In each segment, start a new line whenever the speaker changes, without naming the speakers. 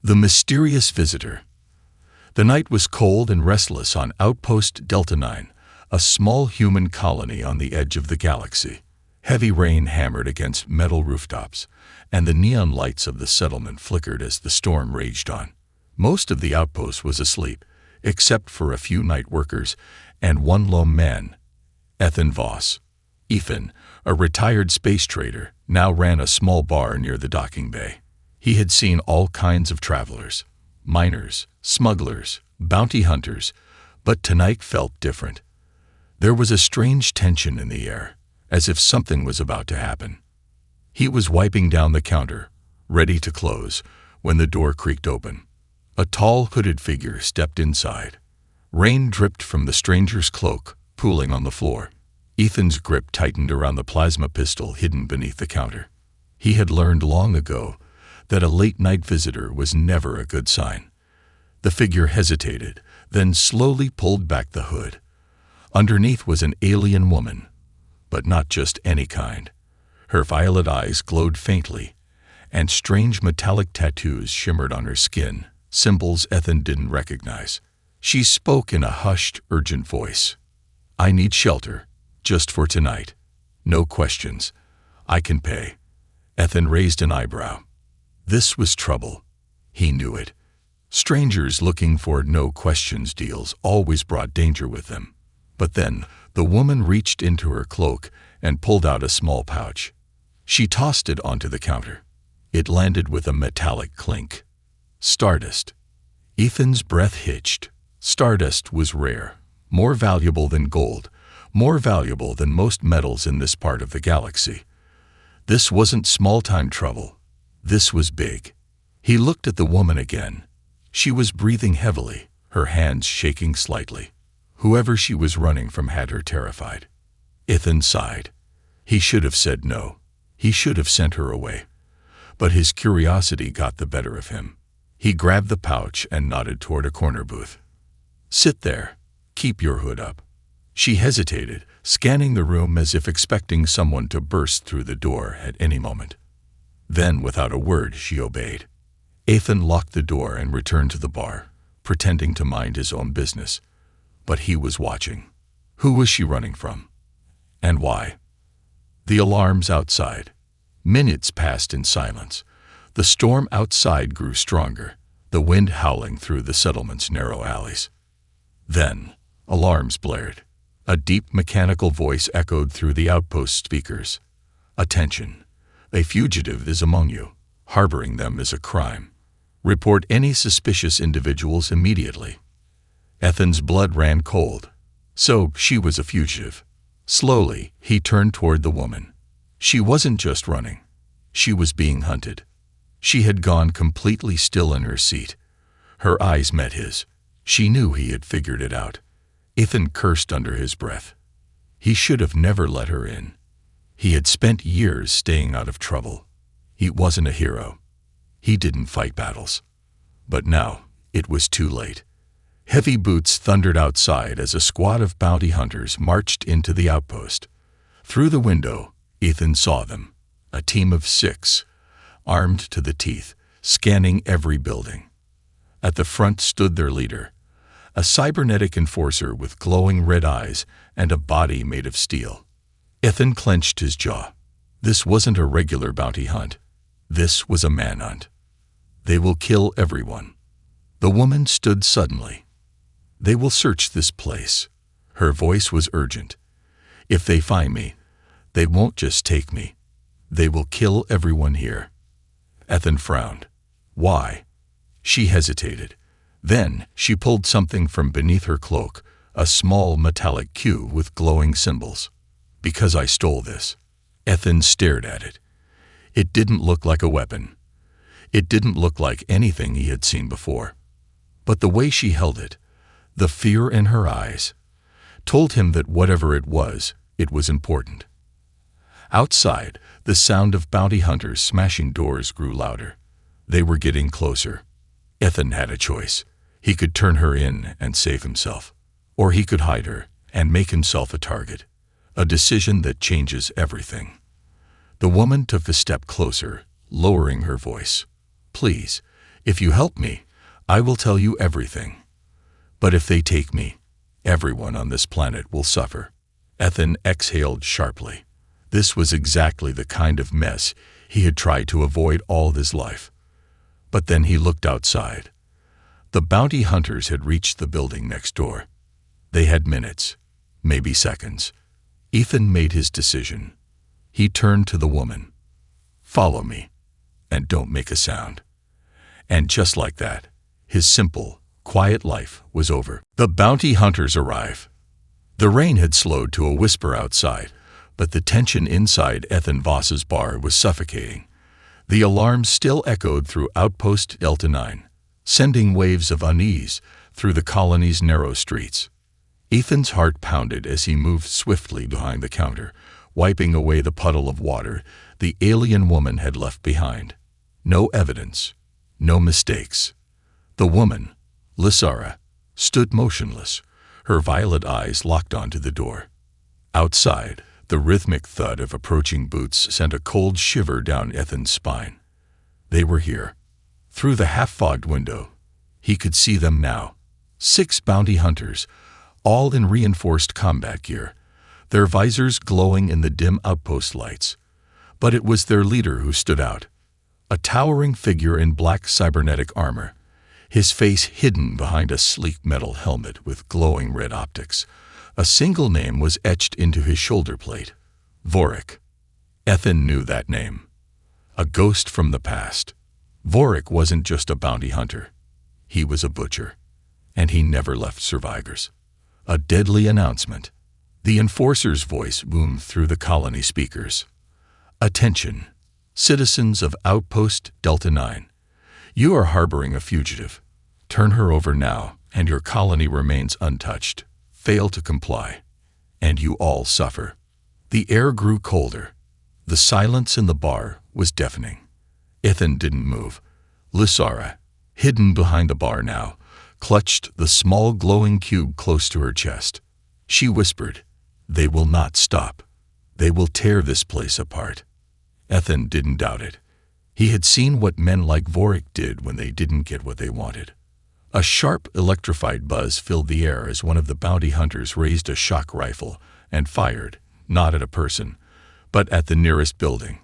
The mysterious visitor. The night was cold and restless on Outpost Delta 9, a small human colony on the edge of the galaxy. Heavy rain hammered against metal rooftops, and the neon lights of the settlement flickered as the storm raged on. Most of the outpost was asleep, except for a few night workers and one lone man, Ethan Voss. Ethan, a retired space trader, now ran a small bar near the docking bay. He had seen all kinds of travelers, miners, smugglers, bounty hunters, but tonight felt different. There was a strange tension in the air, as if something was about to happen. He was wiping down the counter, ready to close, when the door creaked open. A tall, hooded figure stepped inside. Rain dripped from the stranger's cloak, pooling on the floor. Ethan's grip tightened around the plasma pistol hidden beneath the counter. He had learned long ago that a late-night visitor was never a good sign. The figure hesitated, then slowly pulled back the hood. Underneath was an alien woman, but not just any kind. Her violet eyes glowed faintly, and strange metallic tattoos shimmered on her skin, symbols Ethan didn't recognize. She spoke in a hushed, urgent voice. "I need shelter, just for tonight. No questions. I can pay." Ethan raised an eyebrow. This was trouble. He knew it. Strangers looking for no-questions deals always brought danger with them. But then, the woman reached into her cloak and pulled out a small pouch. She tossed it onto the counter. It landed with a metallic clink. Stardust. Ethan's breath hitched. Stardust was rare, more valuable than gold, more valuable than most metals in this part of the galaxy. This wasn't small-time trouble. This was big. He looked at the woman again. She was breathing heavily, her hands shaking slightly. Whoever she was running from had her terrified. Ethan sighed. He should have said no. He should have sent her away. But his curiosity got the better of him. He grabbed the pouch and nodded toward a corner booth. "Sit there. Keep your hood up." She hesitated, scanning the room as if expecting someone to burst through the door at any moment. Then, without a word, she obeyed. Ethan locked the door and returned to the bar, pretending to mind his own business. But he was watching. Who was she running from? And why? The alarms outside. Minutes passed in silence. The storm outside grew stronger, the wind howling through the settlement's narrow alleys. Then, alarms blared. A deep mechanical voice echoed through the outpost speakers. "Attention. A fugitive is among you. Harboring them is a crime. Report any suspicious individuals immediately." Ethan's blood ran cold. So she was a fugitive. Slowly, he turned toward the woman. She wasn't just running. She was being hunted. She had gone completely still in her seat. Her eyes met his. She knew he had figured it out. Ethan cursed under his breath. He should have never let her in. He had spent years staying out of trouble. He wasn't a hero. He didn't fight battles. But now, it was too late. Heavy boots thundered outside as a squad of bounty hunters marched into the outpost. Through the window, Ethan saw them, a team of 6, armed to the teeth, scanning every building. At the front stood their leader, a cybernetic enforcer with glowing red eyes and a body made of steel. Ethan clenched his jaw. This wasn't a regular bounty hunt. This was a manhunt. They will kill everyone. The woman stood suddenly. They will search this place. Her voice was urgent. If they find me, they won't just take me. They will kill everyone here. Ethan frowned. Why? She hesitated. Then she pulled something from beneath her cloak, a small metallic cube with glowing symbols. Because I stole this. Ethan stared at it. It didn't look like a weapon. It didn't look like anything he had seen before. But the way she held it, the fear in her eyes, told him that whatever it was important. Outside, the sound of bounty hunters smashing doors grew louder. They were getting closer. Ethan had a choice. He could turn her in and save himself. Or he could hide her and make himself a target. A decision that changes everything. The woman took a step closer, lowering her voice. Please, If you help me, I will tell you everything. But if they take me, everyone on this planet will suffer." Ethan exhaled sharply. This was exactly the kind of mess he had tried to avoid all his life. But then he looked outside. The bounty hunters had reached the building next door. They had minutes, maybe seconds. Ethan made his decision. He turned to the woman. "Follow me, and don't make a sound." And just like that, his simple, quiet life was over. The bounty hunters arrive. The rain had slowed to a whisper outside, but the tension inside Ethan Voss's bar was suffocating. The alarm still echoed through Outpost Delta 9, sending waves of unease through the colony's narrow streets. Ethan's heart pounded as he moved swiftly behind the counter, wiping away the puddle of water the alien woman had left behind. No evidence, no mistakes. The woman, Xyphar, stood motionless, her violet eyes locked onto the door. Outside, the rhythmic thud of approaching boots sent a cold shiver down Ethan's spine. They were here. Through the half-fogged window, he could see them now. 6 bounty hunters, all in reinforced combat gear, their visors glowing in the dim outpost lights. But it was their leader who stood out. A towering figure in black cybernetic armor, his face hidden behind a sleek metal helmet with glowing red optics. A single name was etched into his shoulder plate: Vorik. Ethan knew that name. A ghost from the past. Vorik wasn't just a bounty hunter. He was a butcher, and he never left survivors. A deadly announcement. The enforcer's voice boomed through the colony speakers. "Attention, citizens of Outpost Delta 9. You are harboring a fugitive. Turn her over now, and your colony remains untouched. Fail to comply, and you all suffer." The air grew colder. The silence in the bar was deafening. Ethan didn't move. Xyphar, hidden behind the bar now, clutched the small glowing cube close to her chest. She whispered, "They will not stop. They will tear this place apart." Ethan didn't doubt it. He had seen what men like Vorik did when they didn't get what they wanted. A sharp, electrified buzz filled the air as one of the bounty hunters raised a shock rifle and fired, not at a person, but at the nearest building.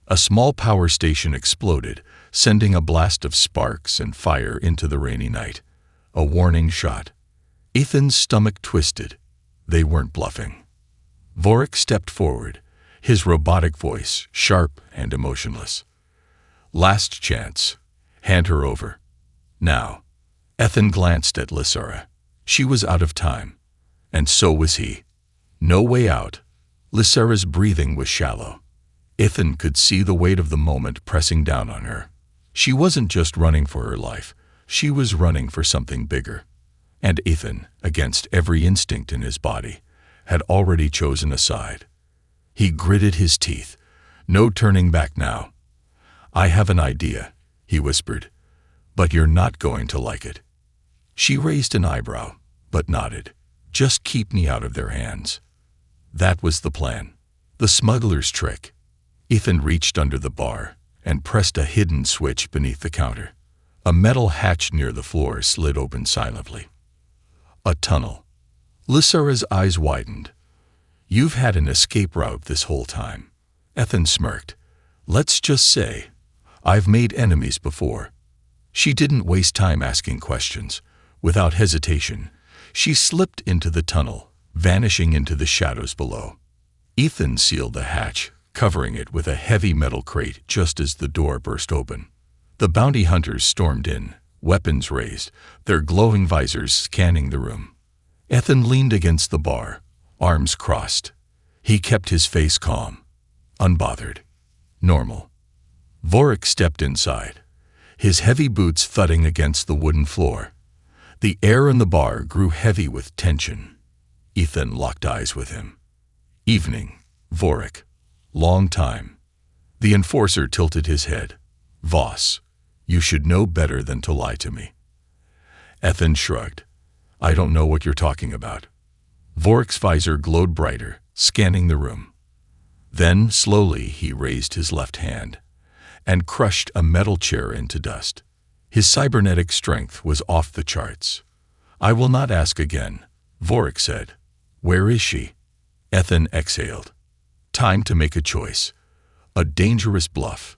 A small power station exploded, sending a blast of sparks and fire into the rainy night. A warning shot. Ethan's stomach twisted. They weren't bluffing. Vorik stepped forward, his robotic voice sharp and emotionless. "Last chance. Hand her over. Now." Ethan glanced at Xyphar. She was out of time, and so was he. No way out. Xyphar's breathing was shallow. Ethan could see the weight of the moment pressing down on her. She wasn't just running for her life. She was running for something bigger. And Ethan, against every instinct in his body, had already chosen a side. He gritted his teeth. No turning back now. "I have an idea," he whispered, "but you're not going to like it." She raised an eyebrow, but nodded. "Just keep me out of their hands." That was the plan. The smuggler's trick. Ethan reached under the bar and pressed a hidden switch beneath the counter. A metal hatch near the floor slid open silently. A tunnel. Xyphar's eyes widened. "You've had an escape route this whole time." Ethan smirked. "Let's just say, I've made enemies before." She didn't waste time asking questions. Without hesitation, she slipped into the tunnel, vanishing into the shadows below. Ethan sealed the hatch, covering it with a heavy metal crate just as the door burst open. The bounty hunters stormed in, weapons raised, their glowing visors scanning the room. Ethan leaned against the bar, arms crossed. He kept his face calm, unbothered, normal. Vorik stepped inside, his heavy boots thudding against the wooden floor. The air in the bar grew heavy with tension. Ethan locked eyes with him. "Evening, Vorik. Long time." The enforcer tilted his head. "Voss, you should know better than to lie to me." Ethan shrugged. "I don't know what you're talking about." Vorik's visor glowed brighter, scanning the room. Then, slowly, he raised his left hand and crushed a metal chair into dust. His cybernetic strength was off the charts. "I will not ask again," Vorik said. "Where is she?" Ethan exhaled. Time to make a choice. A dangerous bluff.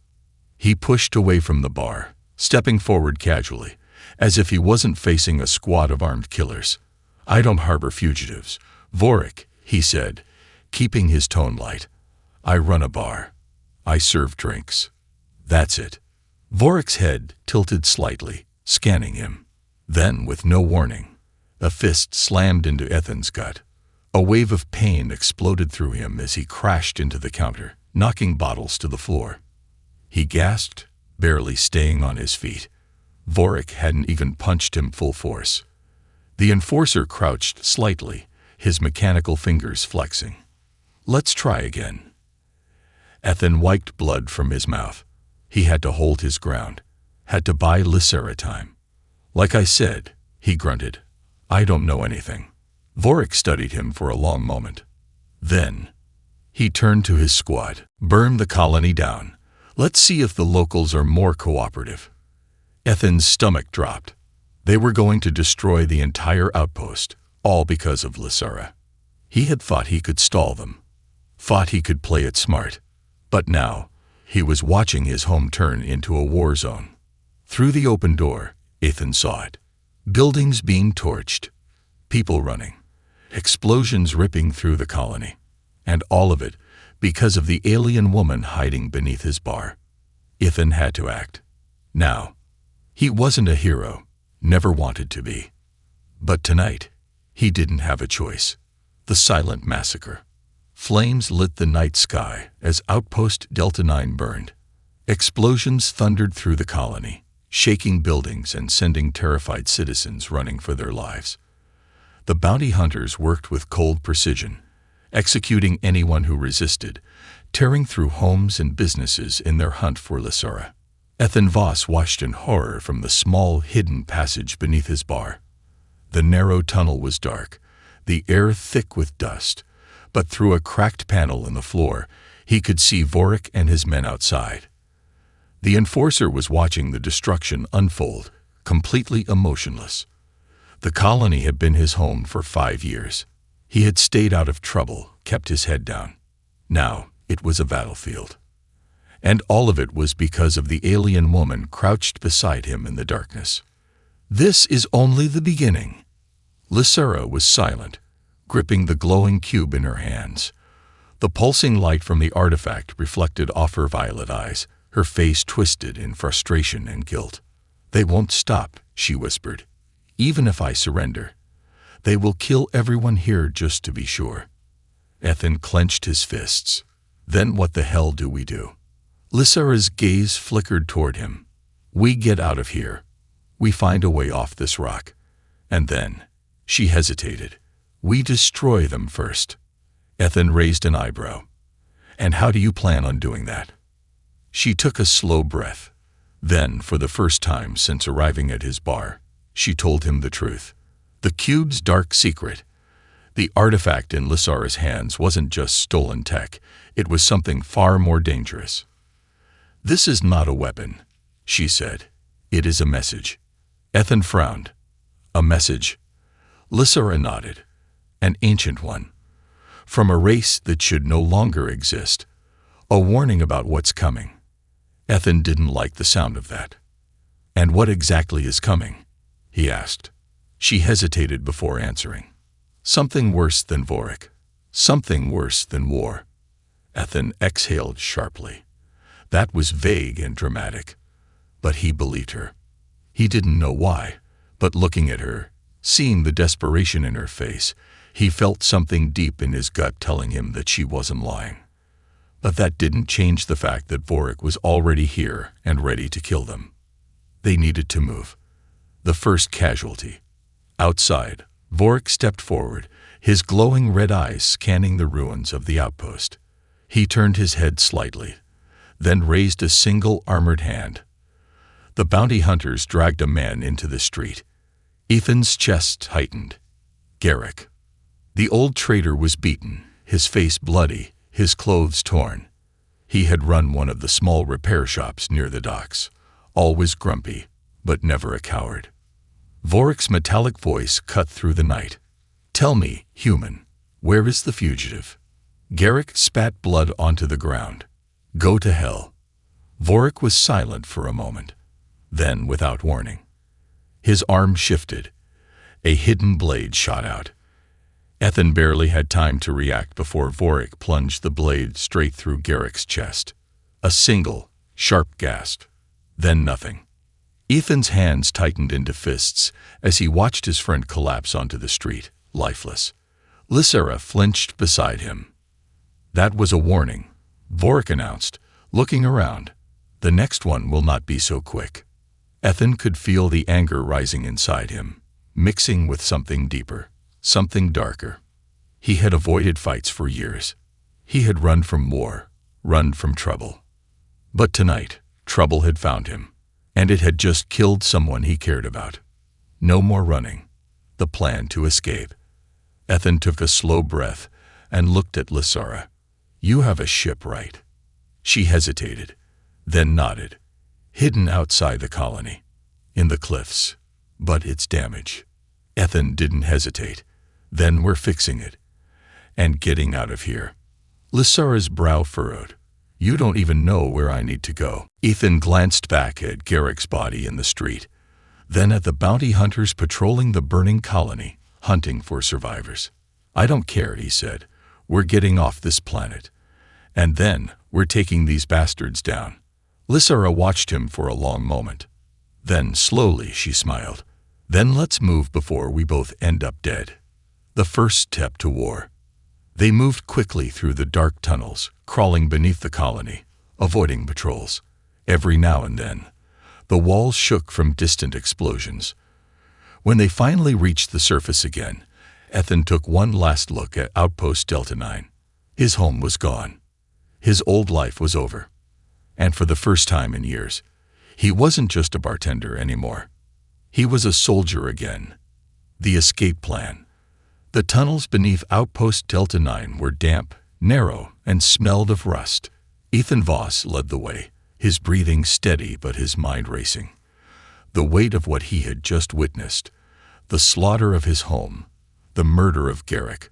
He pushed away from the bar, stepping forward casually, as if he wasn't facing a squad of armed killers. "I don't harbor fugitives, Vorik," he said, keeping his tone light. "I run a bar. I serve drinks. That's it." Vorik's head tilted slightly, scanning him. Then, with no warning, a fist slammed into Ethan's gut. A wave of pain exploded through him as he crashed into the counter, knocking bottles to the floor. He gasped, barely staying on his feet. Vorik hadn't even punched him full force. The enforcer crouched slightly, his mechanical fingers flexing. "Let's try again." Ethan wiped blood from his mouth. He had to hold his ground, had to buy Lysera time. "Like I said," he grunted, "I don't know anything." Vorik studied him for a long moment. Then, he turned to his squad. "Burn the colony down. Let's see if the locals are more cooperative." Ethan's stomach dropped. They were going to destroy the entire outpost, all because of Lysera. He had thought he could stall them, thought he could play it smart. But now, he was watching his home turn into a war zone. Through the open door, Ethan saw it. Buildings being torched, people running, explosions ripping through the colony, and all of it because of the alien woman hiding beneath his bar. Ethan had to act. Now, he wasn't a hero, never wanted to be. But tonight, he didn't have a choice. The silent massacre. Flames lit the night sky as Outpost Delta 9 burned. Explosions thundered through the colony, shaking buildings and sending terrified citizens running for their lives. The bounty hunters worked with cold precision, executing anyone who resisted, tearing through homes and businesses in their hunt for Lysera. Ethan Voss watched in horror from the small, hidden passage beneath his bar. The narrow tunnel was dark, the air thick with dust, but through a cracked panel in the floor, he could see Vorik and his men outside. The enforcer was watching the destruction unfold, completely emotionless. The colony had been his home for 5 years. He had stayed out of trouble, kept his head down. Now it was a battlefield. And all of it was because of the alien woman crouched beside him in the darkness. "This is only the beginning." Lysera was silent, gripping the glowing cube in her hands. The pulsing light from the artifact reflected off her violet eyes, her face twisted in frustration and guilt. "They won't stop," she whispered. "Even if I surrender. They will kill everyone here just to be sure." Ethan clenched his fists. "Then what the hell do we do?" Lysera's gaze flickered toward him. "We get out of here. We find a way off this rock. And then," she hesitated, "we destroy them first." Ethan raised an eyebrow. "And how do you plan on doing that?" She took a slow breath. Then, for the first time since arriving at his bar, she told him the truth. The cube's dark secret. The artifact in Lysera's hands wasn't just stolen tech, it was something far more dangerous. "This is not a weapon," she said. "It is a message." Ethan frowned. "A message?" Lysera nodded. "An ancient one. From a race that should no longer exist. A warning about what's coming." Ethan didn't like the sound of that. "And what exactly is coming?" he asked. She hesitated before answering. "Something worse than Vorik. Something worse than war." Ethan exhaled sharply. That was vague and dramatic. But he believed her. He didn't know why, but looking at her, seeing the desperation in her face, he felt something deep in his gut telling him that she wasn't lying. But that didn't change the fact that Vorik was already here and ready to kill them. They needed to move. The first casualty. Outside, Vorik stepped forward, his glowing red eyes scanning the ruins of the outpost. He turned his head slightly, then raised a single armored hand. The bounty hunters dragged a man into the street. Ethan's chest tightened. Garrick. The old trader was beaten, his face bloody, his clothes torn. He had run one of the small repair shops near the docks, always grumpy, but never a coward. Vorik's metallic voice cut through the night. "Tell me, human, where is the fugitive?" Garrick spat blood onto the ground. "Go to hell." Vorik was silent for a moment. Then, without warning, his arm shifted. A hidden blade shot out. Ethan barely had time to react before Vorik plunged the blade straight through Garrick's chest. A single, sharp gasp. Then nothing. Ethan's hands tightened into fists as he watched his friend collapse onto the street, lifeless. Xyphar flinched beside him. "That was a warning," Vorik announced, looking around. "The next one will not be so quick." Ethan could feel the anger rising inside him, mixing with something deeper, something darker. He had avoided fights for years. He had run from war, run from trouble. But tonight, trouble had found him, and it had just killed someone he cared about. No more running. The plan to escape. Ethan took a slow breath and looked at Xyphar. "You have a ship, right?" She hesitated, then nodded. "Hidden outside the colony. In the cliffs. But it's damaged." Ethan didn't hesitate. "Then we're fixing it. And getting out of here." Xyphar's brow furrowed. "You don't even know where I need to go." Ethan glanced back at Garrick's body in the street, then at the bounty hunters patrolling the burning colony, hunting for survivors. "I don't care," he said. "We're getting off this planet. And then we're taking these bastards down." Xyphar watched him for a long moment. Then, slowly, she smiled. "Then let's move before we both end up dead." The first step to war. They moved quickly through the dark tunnels, crawling beneath the colony, avoiding patrols. Every now and then, the walls shook from distant explosions. When they finally reached the surface again, Ethan took one last look at Outpost Delta 9. His home was gone. His old life was over. And for the first time in years, he wasn't just a bartender anymore. He was a soldier again. The escape plan. The tunnels beneath Outpost Delta 9 were damp, narrow, and smelled of rust. Ethan Voss led the way, his breathing steady but his mind racing. The weight of what he had just witnessed, the slaughter of his home, the murder of Garrick,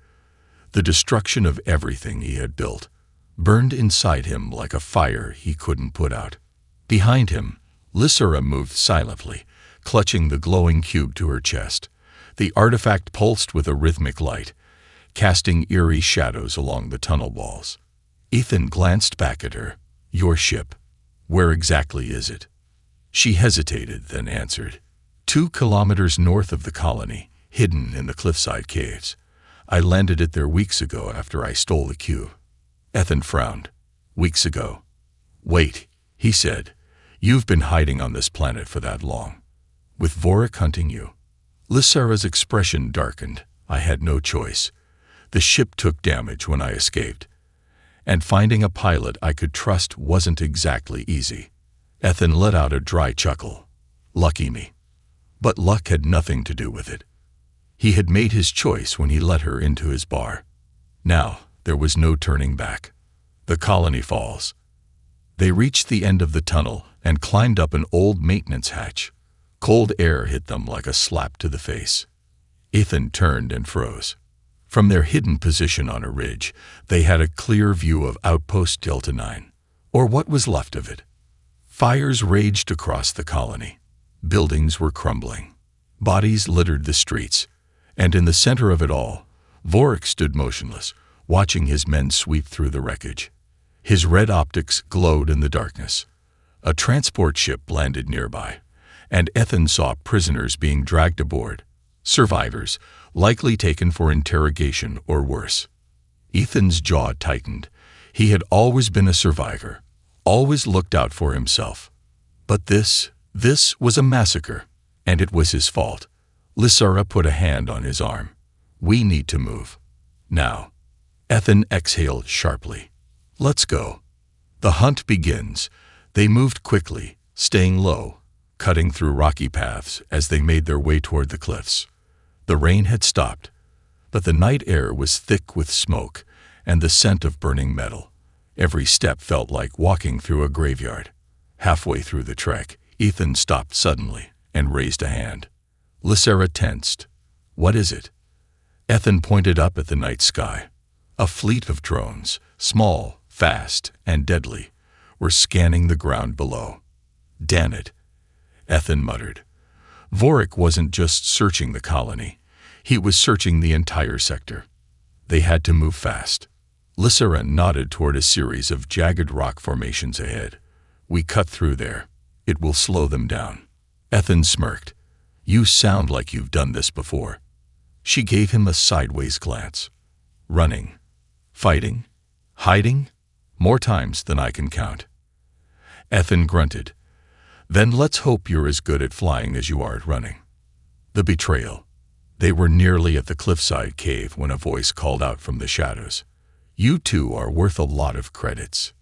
the destruction of everything he had built, burned inside him like a fire he couldn't put out. Behind him, Xyphar moved silently, clutching the glowing cube to her chest. The artifact pulsed with a rhythmic light, casting eerie shadows along the tunnel walls. Ethan glanced back at her. "Your ship. Where exactly is it?" She hesitated, then answered. 2 kilometers north of the colony, hidden in the cliffside caves. I landed it there weeks ago after I stole the cube." Ethan frowned. "Weeks ago?" "Wait," he said. "You've been hiding on this planet for that long. With Vorik hunting you." Xyphar's expression darkened. "I had no choice. The ship took damage when I escaped. And finding a pilot I could trust wasn't exactly easy." Ethan let out a dry chuckle. "Lucky me." But luck had nothing to do with it. He had made his choice when he let her into his bar. Now, there was no turning back. The colony falls. They reached the end of the tunnel and climbed up an old maintenance hatch. Cold air hit them like a slap to the face. Ethan turned and froze. From their hidden position on a ridge, they had a clear view of Outpost Delta 9, or what was left of it. Fires raged across the colony. Buildings were crumbling. Bodies littered the streets. And in the center of it all, Vorik stood motionless, watching his men sweep through the wreckage. His red optics glowed in the darkness. A transport ship landed nearby, and Ethan saw prisoners being dragged aboard. Survivors, likely taken for interrogation or worse. Ethan's jaw tightened. He had always been a survivor, always looked out for himself. But this was a massacre, and it was his fault. Xyphar put a hand on his arm. "We need to move. Now." Ethan exhaled sharply. "Let's go." The hunt begins. They moved quickly, staying low, cutting through rocky paths as they made their way toward the cliffs. The rain had stopped, but the night air was thick with smoke and the scent of burning metal. Every step felt like walking through a graveyard. Halfway through the trek, Ethan stopped suddenly and raised a hand. Lysera tensed. "What is it?" Ethan pointed up at the night sky. A fleet of drones, small, fast, and deadly, were scanning the ground below. "Damn it," Ethan muttered. Vorik wasn't just searching the colony. He was searching the entire sector. They had to move fast. Lysera nodded toward a series of jagged rock formations ahead. "We cut through there. It will slow them down." Ethan smirked. "You sound like you've done this before." She gave him a sideways glance. "Running, fighting, hiding? More times than I can count." Ethan grunted. "Then let's hope you're as good at flying as you are at running." The betrayal. They were nearly at the cliffside cave when a voice called out from the shadows. "You two are worth a lot of credits."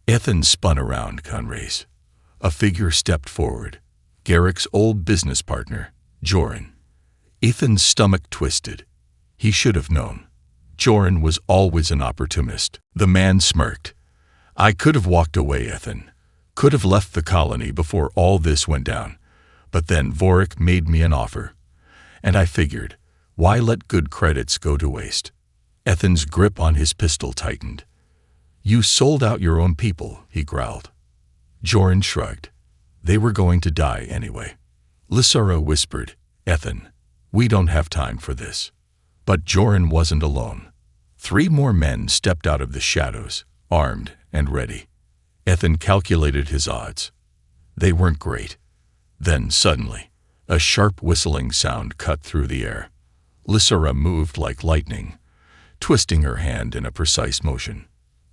Ethan spun around Conrays. A figure stepped forward. Garrick's old business partner, Joran. Ethan's stomach twisted. He should have known. Joran was always an opportunist. The man smirked. "I could have walked away, Ethan. Could have left the colony before all this went down. But then Vorik made me an offer. And I figured, why let good credits go to waste?" Ethan's grip on his pistol tightened. "You sold out your own people," he growled. Joran shrugged. "They were going to die anyway." Lysera whispered, "Ethan, we don't have time for this." But Joran wasn't alone. 3 more men stepped out of the shadows, armed and ready. Ethan calculated his odds. They weren't great. Then, suddenly, a sharp whistling sound cut through the air. Lysera moved like lightning, twisting her hand in a precise motion.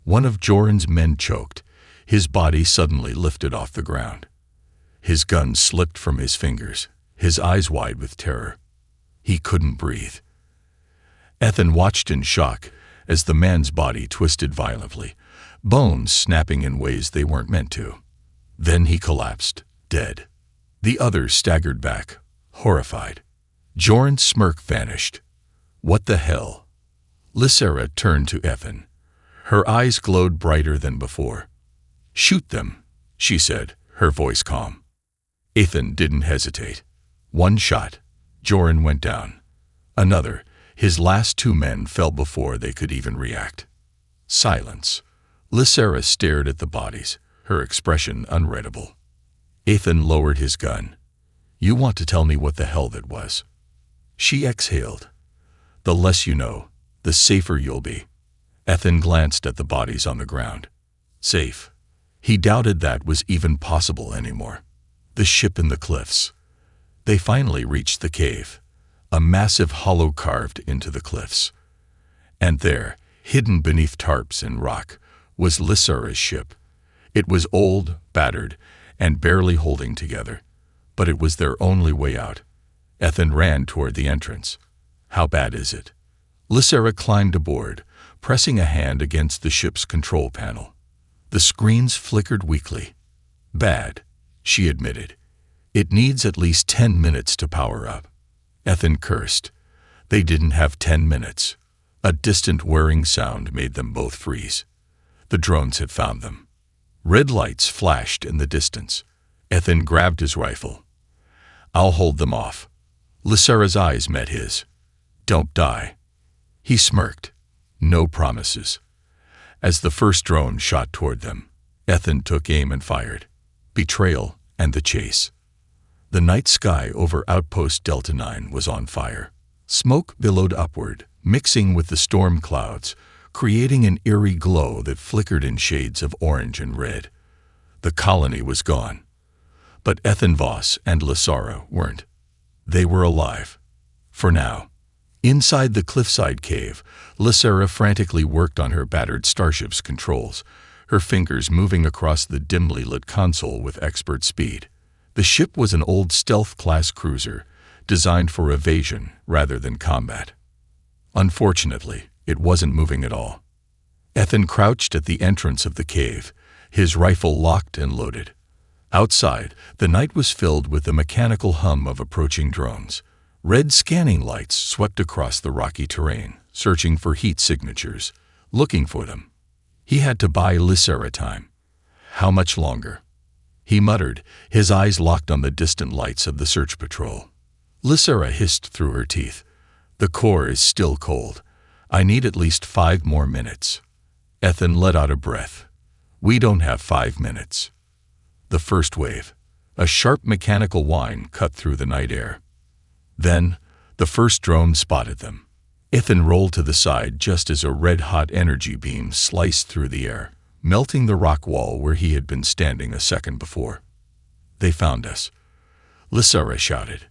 One of Joran's men choked. His body suddenly lifted off the ground. His gun slipped from his fingers, his eyes wide with terror. He couldn't breathe. Ethan watched in shock as the man's body twisted violently, bones snapping in ways they weren't meant to. Then he collapsed, dead. The others staggered back, horrified. Joran's smirk vanished. "What the hell?" Lysera turned to Ethan. Her eyes glowed brighter than before. "Shoot them," she said, her voice calm. Ethan didn't hesitate. 1 shot. Joran went down. Another. His last 2 men fell before they could even react. Silence. Lysera stared at the bodies, her expression unreadable. Ethan lowered his gun. "You want to tell me what the hell that was?" She exhaled. "The less you know, the safer you'll be." Ethan glanced at the bodies on the ground. Safe. He doubted that was even possible anymore. The ship in the cliffs. They finally reached the cave, a massive hollow carved into the cliffs. And there, hidden beneath tarps and rock, was Lysera's ship. It was old, battered, and barely holding together, but it was their only way out. Ethan ran toward the entrance. "How bad is it?" Lysera climbed aboard, pressing a hand against the ship's control panel. The screens flickered weakly. "Bad," she admitted. "It needs at least 10 minutes to power up." Ethan cursed. They didn't have 10 minutes. A distant whirring sound made them both freeze. The drones had found them. Red lights flashed in the distance. Ethan grabbed his rifle. "I'll hold them off." Lysera's eyes met his. "Don't die." He smirked. No promises. As the first drone shot toward them, Ethan took aim and fired. Betrayal and the chase. The night sky over Outpost Delta 9 was on fire. Smoke billowed upward, mixing with the storm clouds, creating an eerie glow that flickered in shades of orange and red. The colony was gone. But Ethan Voss and Lysera weren't. They were alive. For now. Inside the cliffside cave, Lysera frantically worked on her battered starship's controls, her fingers moving across the dimly lit console with expert speed. The ship was an old stealth-class cruiser, designed for evasion rather than combat. Unfortunately, it wasn't moving at all. Ethan crouched at the entrance of the cave, his rifle locked and loaded. Outside, the night was filled with the mechanical hum of approaching drones. Red scanning lights swept across the rocky terrain, searching for heat signatures, looking for them. He had to buy Lysera time. How much longer? he muttered, his eyes locked on the distant lights of the search patrol. Xyphar hissed through her teeth. The core is still cold. I need at least 5 more minutes. Ethan let out a breath. We don't have 5 minutes. The first wave. A sharp mechanical whine cut through the night air. Then, the first drone spotted them. Ethan rolled to the side just as a red-hot energy beam sliced through the air, melting the rock wall where he had been standing a second before. They found us. Xyphar shouted.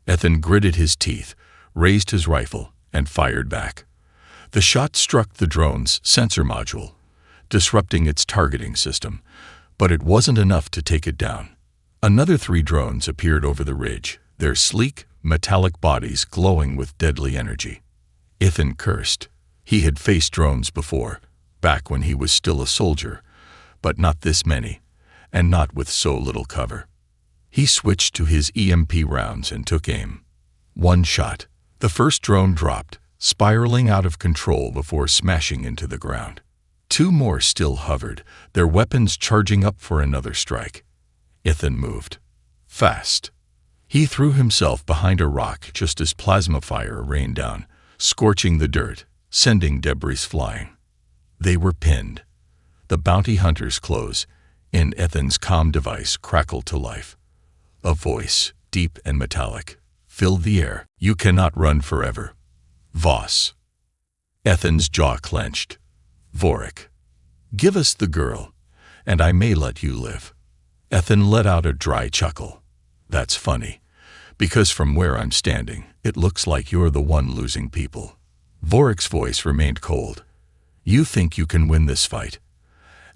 Ethan gritted his teeth, raised his rifle, and fired back. The shot struck the drone's sensor module, disrupting its targeting system, but it wasn't enough to take it down. Another 3 drones appeared over the ridge, their sleek, metallic bodies glowing with deadly energy. Ethan cursed. He had faced drones before, back when he was still a soldier, but not this many, and not with so little cover. He switched to his EMP rounds and took aim. 1 shot. The first drone dropped, spiraling out of control before smashing into the ground. 2 more still hovered, their weapons charging up for another strike. Ethan moved. Fast. He threw himself behind a rock just as plasma fire rained down, scorching the dirt, sending debris flying. They were pinned. The bounty hunter's clothes, in Ethan's comm device, crackled to life. A voice, deep and metallic, filled the air. You cannot run forever. Voss. Ethan's jaw clenched. Vorik. Give us the girl, and I may let you live. Ethan let out a dry chuckle. That's funny, because from where I'm standing, it looks like you're the one losing people. Vorik's voice remained cold. You think you can win this fight?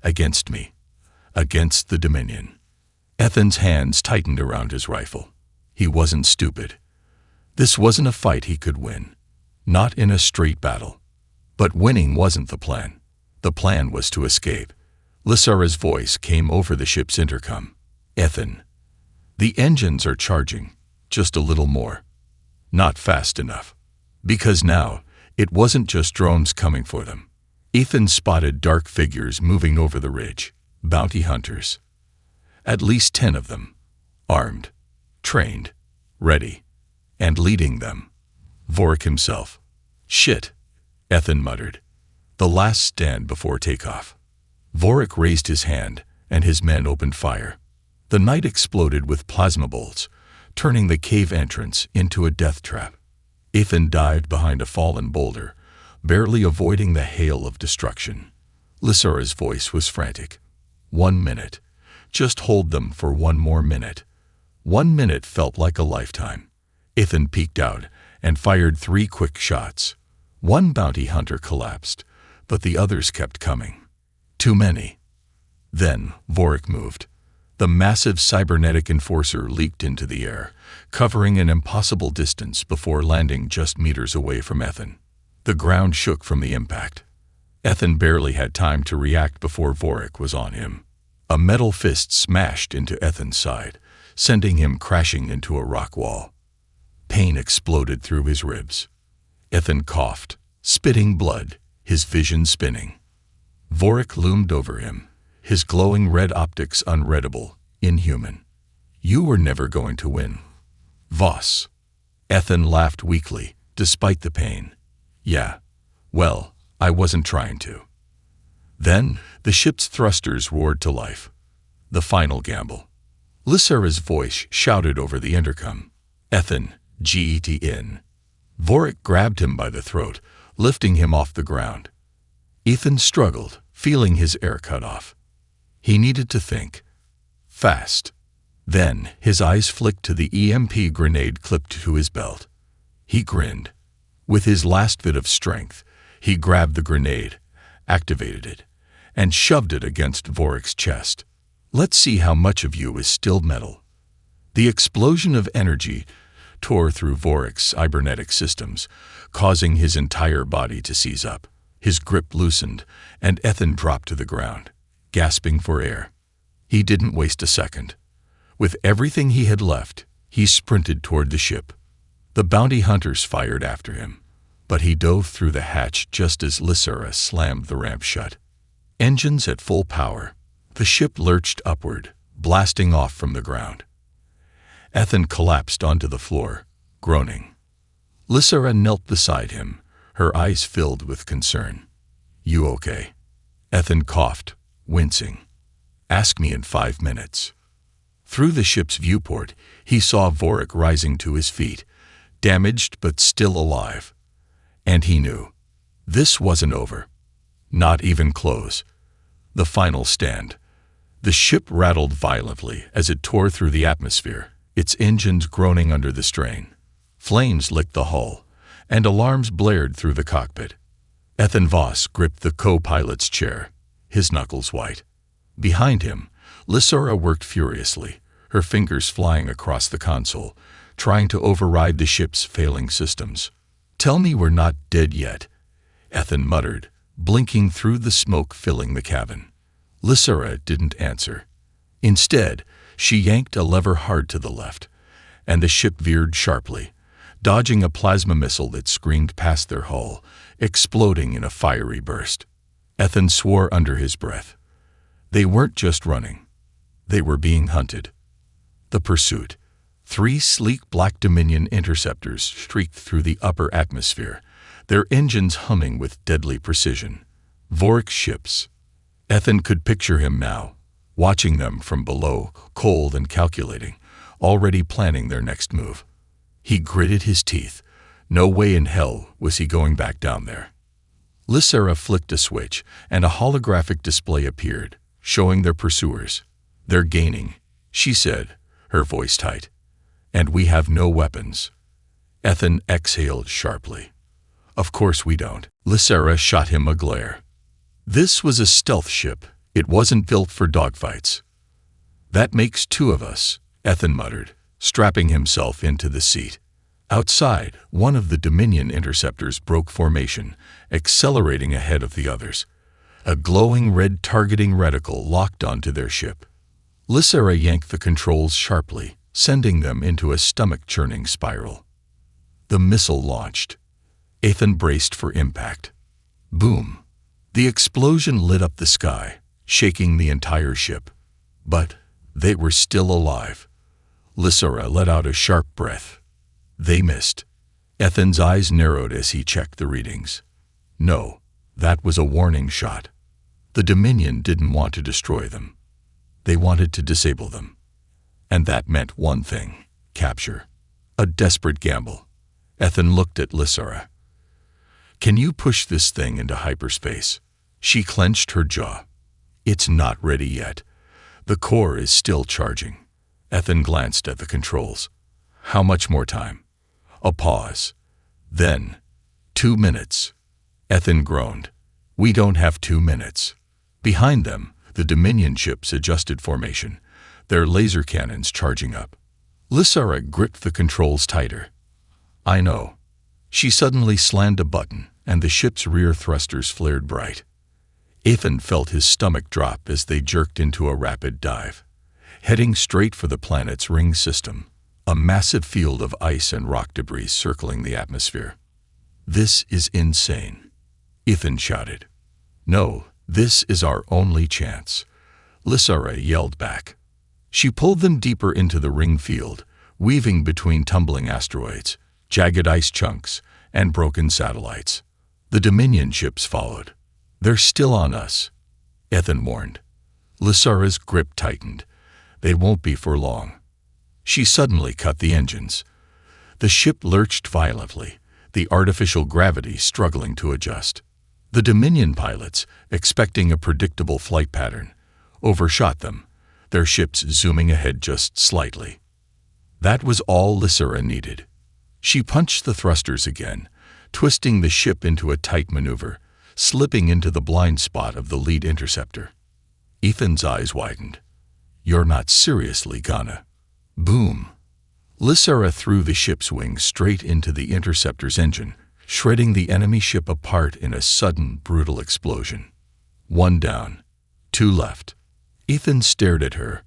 Against me. Against the Dominion. Ethan's hands tightened around his rifle. He wasn't stupid. This wasn't a fight he could win. Not in a straight battle. But winning wasn't the plan. The plan was to escape. Xyphar's voice came over the ship's intercom. Ethan. The engines are charging. Just a little more. Not fast enough. Because now, it wasn't just drones coming for them. Ethan spotted dark figures moving over the ridge. Bounty hunters. At least 10 of them. Armed. Trained. Ready. And leading them. Vorik himself. Shit. Ethan muttered. The last stand before takeoff. Vorik raised his hand, and his men opened fire. The night exploded with plasma bolts, turning the cave entrance into a death trap. Ethan dived behind a fallen boulder, barely avoiding the hail of destruction. Xyphar's voice was frantic. 1 minute. Just hold them for 1 more minute. 1 minute felt like a lifetime. Ethan peeked out and fired 3 quick shots. 1 bounty hunter collapsed, but the others kept coming. Too many. Then Vorik moved. The massive cybernetic enforcer leaped into the air, covering an impossible distance before landing just meters away from Ethan. The ground shook from the impact. Ethan barely had time to react before Vorik was on him. A metal fist smashed into Ethan's side, sending him crashing into a rock wall. Pain exploded through his ribs. Ethan coughed, spitting blood, his vision spinning. Vorik loomed over him, his glowing red optics unreadable, inhuman. You were never going to win. Voss. Ethan laughed weakly, despite the pain. Yeah. Well, I wasn't trying to. Then, the ship's thrusters roared to life. The final gamble. Xyphar's voice shouted over the intercom. Ethan, get in. Vorik grabbed him by the throat, lifting him off the ground. Ethan struggled, feeling his air cut off. He needed to think. Fast. Then, his eyes flicked to the EMP grenade clipped to his belt. He grinned. With his last bit of strength, he grabbed the grenade, activated it, and shoved it against Vorik's chest. Let's see how much of you is still metal. The explosion of energy tore through Vorik's cybernetic systems, causing his entire body to seize up. His grip loosened, and Ethan dropped to the ground, gasping for air. He didn't waste a second. With everything he had left, he sprinted toward the ship. The bounty hunters fired after him, but he dove through the hatch just as Xyphar slammed the ramp shut. Engines at full power, the ship lurched upward, blasting off from the ground. Ethan collapsed onto the floor, groaning. Xyphar knelt beside him, her eyes filled with concern. "You okay?" Ethan coughed, wincing. "Ask me in 5 minutes." Through the ship's viewport, he saw Vorik rising to his feet, damaged but still alive. And he knew. This wasn't over. Not even close. The final stand. The ship rattled violently as it tore through the atmosphere, its engines groaning under the strain. Flames licked the hull, and alarms blared through the cockpit. Ethan Voss gripped the co-pilot's chair, his knuckles white. Behind him, Xyphar worked furiously, her fingers flying across the console, trying to override the ship's failing systems. "Tell me we're not dead yet," Ethan muttered, blinking through the smoke filling the cabin. Xyphar didn't answer. Instead, she yanked a lever hard to the left, and the ship veered sharply, dodging a plasma missile that screamed past their hull, exploding in a fiery burst. Ethan swore under his breath. They weren't just running. They were being hunted. The pursuit. 3 sleek Black Dominion interceptors streaked through the upper atmosphere, their engines humming with deadly precision. Vorik's ships. Ethan could picture him now, watching them from below, cold and calculating, already planning their next move. He gritted his teeth. No way in hell was he going back down there. Xyphar flicked a switch, and a holographic display appeared, showing their pursuers. "They're gaining," she said, her voice tight. "And we have no weapons." Ethan exhaled sharply. "Of course we don't." Xyphar shot him a glare. This was a stealth ship. It wasn't built for dogfights. "That makes 2 of us," Ethan muttered, strapping himself into the seat. Outside, one of the Dominion interceptors broke formation, accelerating ahead of the others. A glowing red targeting reticle locked onto their ship. Xyphar yanked the controls sharply, sending them into a stomach-churning spiral. The missile launched. Ethan braced for impact. Boom! The explosion lit up the sky, shaking the entire ship. But they were still alive. Xyphar let out a sharp breath. They missed. Ethan's eyes narrowed as he checked the readings. No, that was a warning shot. The Dominion didn't want to destroy them. They wanted to disable them. And that meant one thing: capture. A desperate gamble. Ethan looked at Xyphar. "Can you push this thing into hyperspace?" She clenched her jaw. "It's not ready yet. The core is still charging." Ethan glanced at the controls. "How much more time?" A pause. Then, 2 minutes. Ethan groaned. "We don't have 2 minutes." Behind them, the Dominion ships adjusted formation, their laser cannons charging up. Xyphar gripped the controls tighter. "I know." She suddenly slammed a button, and the ship's rear thrusters flared bright. Ethan felt his stomach drop as they jerked into a rapid dive, heading straight for the planet's ring system, a massive field of ice and rock debris circling the atmosphere. "This is insane," Ethan shouted. "No, this is our only chance," Xyphar yelled back. She pulled them deeper into the ring field, weaving between tumbling asteroids, jagged ice chunks, and broken satellites. The Dominion ships followed. "They're still on us," Ethan warned. Xyphar's grip tightened. "They won't be for long." She suddenly cut the engines. The ship lurched violently, the artificial gravity struggling to adjust. The Dominion pilots, expecting a predictable flight pattern, overshot them, their ships zooming ahead just slightly. That was all Xyphar needed. She punched the thrusters again, twisting the ship into a tight maneuver, slipping into the blind spot of the lead interceptor. Ethan's eyes widened. "You're not seriously gonna..." Boom! Xyphar threw the ship's wing straight into the interceptor's engine, shredding the enemy ship apart in a sudden, brutal explosion. 1 down, 2 left. Ethan stared at her.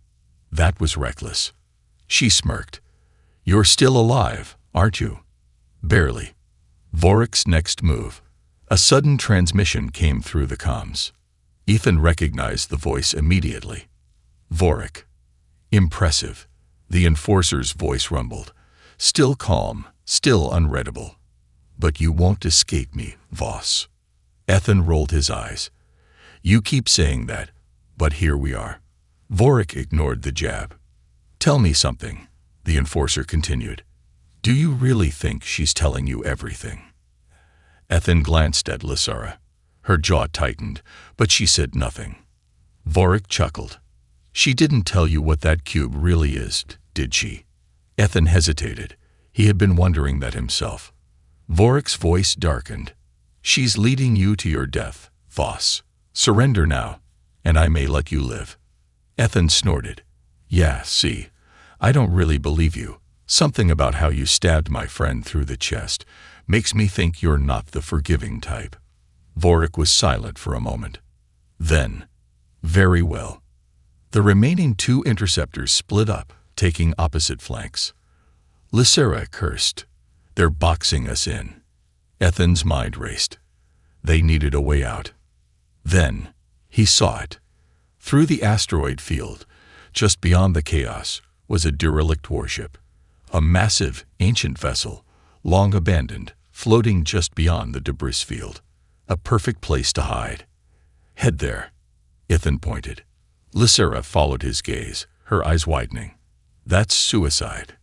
That was reckless. She smirked. "You're still alive, aren't you?" "Barely." Vorik's next move. A sudden transmission came through the comms. Ethan recognized the voice immediately. "Vorik." Impressive. The enforcer's voice rumbled. Still calm, still unreadable. But you won't escape me, Voss. Ethan rolled his eyes. You keep saying that, but here we are. Vorik ignored the jab. Tell me something, the enforcer continued. Do you really think she's telling you everything? Ethan glanced at Lysara. Her jaw tightened, but she said nothing. Vorik chuckled. She didn't tell you what that cube really is, did she? Ethan hesitated. He had been wondering that himself. Vorik's voice darkened. She's leading you to your death, Voss. Surrender now, and I may let you live. Ethan snorted. Yeah, see, I don't really believe you. Something about how you stabbed my friend through the chest makes me think you're not the forgiving type. Vorik was silent for a moment. Then, very well. The remaining two interceptors split up, taking opposite flanks. Lysara cursed. They're boxing us in. Ethan's mind raced. They needed a way out. Then, he saw it. Through the asteroid field, just beyond the chaos, was a derelict warship. A massive, ancient vessel, long abandoned, floating just beyond the debris field. A perfect place to hide. Head there. Ethan pointed. Lysara followed his gaze, her eyes widening. That's suicide.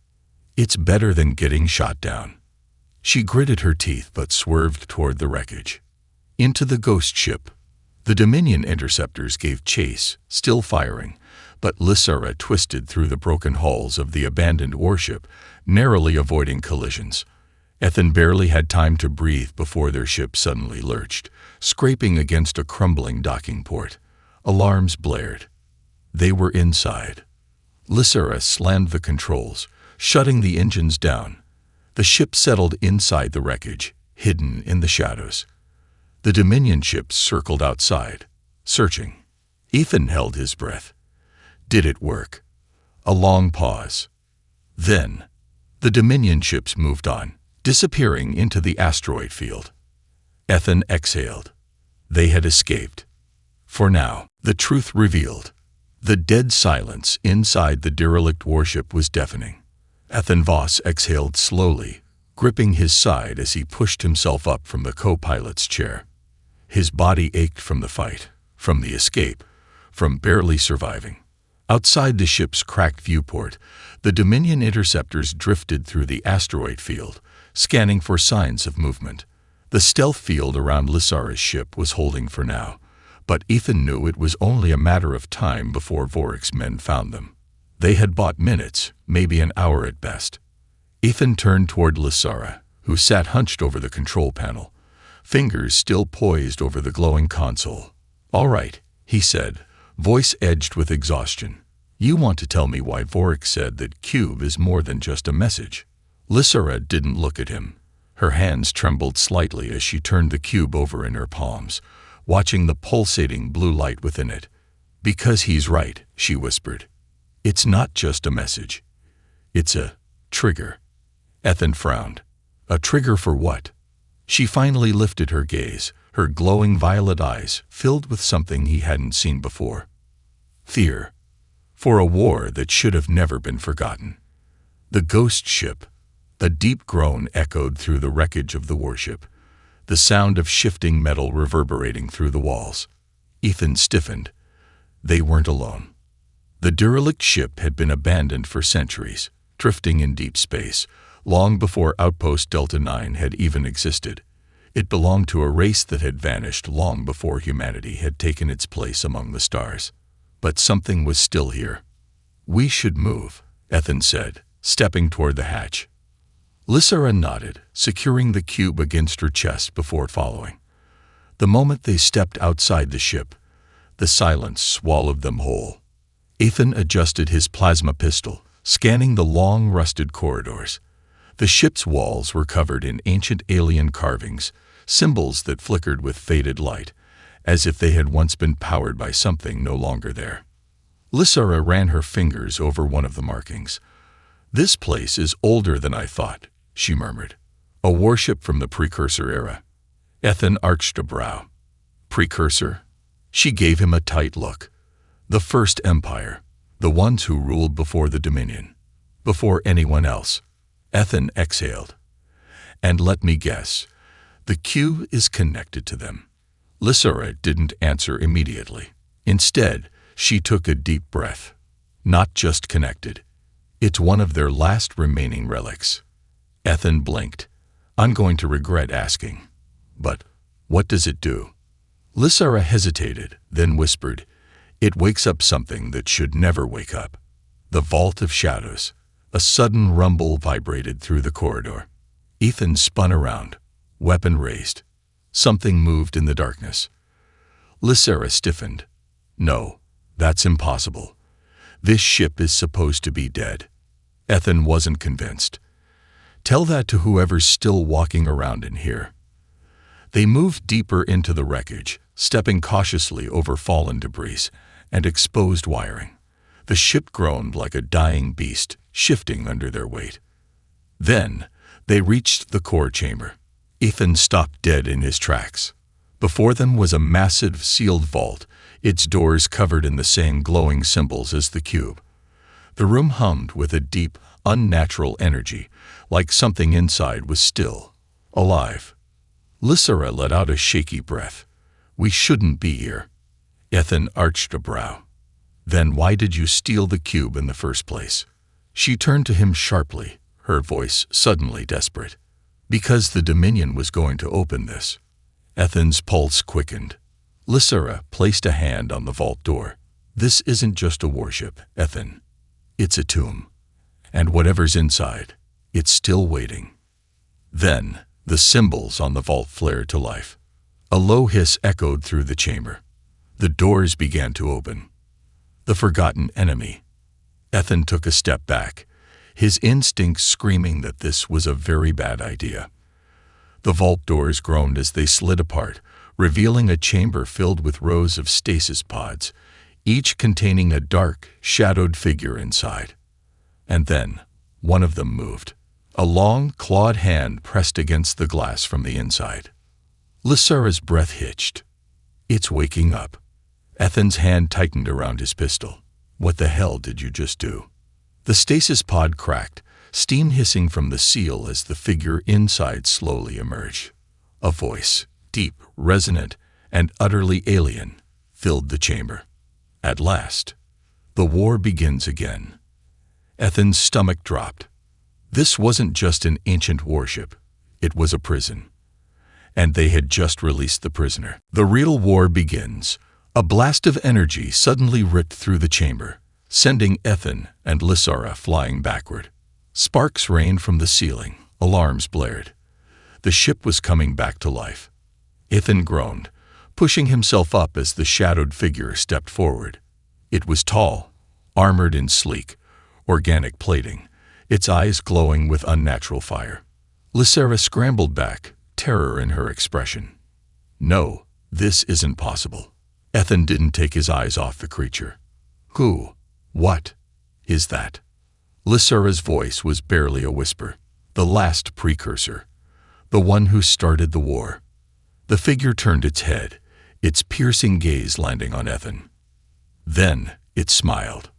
It's better than getting shot down. She gritted her teeth but swerved toward the wreckage. Into the ghost ship. The Dominion interceptors gave chase, still firing, but Lysara twisted through the broken hulls of the abandoned warship, narrowly avoiding collisions. Ethan barely had time to breathe before their ship suddenly lurched, scraping against a crumbling docking port. Alarms blared. They were inside. Lysara slammed the controls, shutting the engines down. The ship settled inside the wreckage, hidden in the shadows. The Dominion ships circled outside, searching. Ethan held his breath. Did it work? A long pause. Then, the Dominion ships moved on, disappearing into the asteroid field. Ethan exhaled. They had escaped. For now, the truth revealed. The dead silence inside the derelict warship was deafening. Ethan Voss exhaled slowly, gripping his side as he pushed himself up from the co-pilot's chair. His body ached from the fight, from the escape, from barely surviving. Outside the ship's cracked viewport, the Dominion interceptors drifted through the asteroid field, scanning for signs of movement. The stealth field around Lysara's ship was holding for now, but Ethan knew it was only a matter of time before Vorik's men found them. They had bought minutes, maybe an hour at best. Ethan turned toward Lysara, who sat hunched over the control panel, fingers still poised over the glowing console. All right, he said, voice edged with exhaustion. You want to tell me why Vorik said that cube is more than just a message? Lysara didn't look at him. Her hands trembled slightly as she turned the cube over in her palms, watching the pulsating blue light within it. Because he's right, she whispered. It's not just a message. It's a trigger. Ethan frowned. A trigger for what? She finally lifted her gaze, her glowing violet eyes filled with something he hadn't seen before. Fear. For a war that should have never been forgotten. The ghost ship. A deep groan echoed through the wreckage of the warship, the sound of shifting metal reverberating through the walls. Ethan stiffened. They weren't alone. The derelict ship had been abandoned for centuries, drifting in deep space, long before Outpost Delta 9 had even existed. It belonged to a race that had vanished long before humanity had taken its place among the stars. But something was still here. We should move, Ethan said, stepping toward the hatch. Lysara nodded, securing the cube against her chest before following. The moment they stepped outside the ship, the silence swallowed them whole. Ethan adjusted his plasma pistol, scanning the long, rusted corridors. The ship's walls were covered in ancient alien carvings, symbols that flickered with faded light, as if they had once been powered by something no longer there. Lysara ran her fingers over one of the markings. This place is older than I thought, she murmured. A warship from the Precursor era. Ethan arched a brow. Precursor? She gave him a tight look. The First Empire. The ones who ruled before the Dominion. Before anyone else. Ethan exhaled. And let me guess, the Q is connected to them. Xyphar didn't answer immediately. Instead, she took a deep breath. Not just connected. It's one of their last remaining relics. Ethan blinked. I'm going to regret asking. But what does it do? Xyphar hesitated, then whispered, It wakes up something that should never wake up. The Vault of Shadows. A sudden rumble vibrated through the corridor. Ethan spun around, weapon raised. Something moved in the darkness. Xyphar stiffened. No, that's impossible. This ship is supposed to be dead. Ethan wasn't convinced. Tell that to whoever's still walking around in here. They moved deeper into the wreckage, stepping cautiously over fallen debris and exposed wiring. The ship groaned like a dying beast, shifting under their weight. Then, they reached the core chamber. Ethan stopped dead in his tracks. Before them was a massive, sealed vault, its doors covered in the same glowing symbols as the cube. The room hummed with a deep, unnatural energy, like something inside was still, alive. Xyphar let out a shaky breath. We shouldn't be here. Ethan arched a brow. Then why did you steal the cube in the first place? She turned to him sharply, her voice suddenly desperate. Because the Dominion was going to open this. Ethan's pulse quickened. Xyphar placed a hand on the vault door. This isn't just a warship, Ethan. It's a tomb. And whatever's inside, it's still waiting. Then, the symbols on the vault flared to life. A low hiss echoed through the chamber. The doors began to open. The forgotten enemy. Ethan took a step back, his instincts screaming that this was a very bad idea. The vault doors groaned as they slid apart, revealing a chamber filled with rows of stasis pods, each containing a dark, shadowed figure inside. And then, one of them moved. A long, clawed hand pressed against the glass from the inside. Xyphar's breath hitched. It's waking up. Ethan's hand tightened around his pistol. What the hell did you just do? The stasis pod cracked, steam hissing from the seal as the figure inside slowly emerged. A voice, deep, resonant, and utterly alien, filled the chamber. At last, the war begins again. Ethan's stomach dropped. This wasn't just an ancient warship. It was a prison. And they had just released the prisoner. The real war begins. A blast of energy suddenly ripped through the chamber, sending Ethan and Xyphar flying backward. Sparks rained from the ceiling, alarms blared. The ship was coming back to life. Ethan groaned, pushing himself up as the shadowed figure stepped forward. It was tall, armored in sleek, organic plating, its eyes glowing with unnatural fire. Xyphar scrambled back, terror in her expression. No, this isn't possible. Ethan didn't take his eyes off the creature. What is that? Xyphar's voice was barely a whisper. The last precursor. The one who started the war. The figure turned its head, its piercing gaze landing on Ethan. Then it smiled.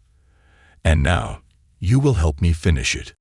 And now, you will help me finish it.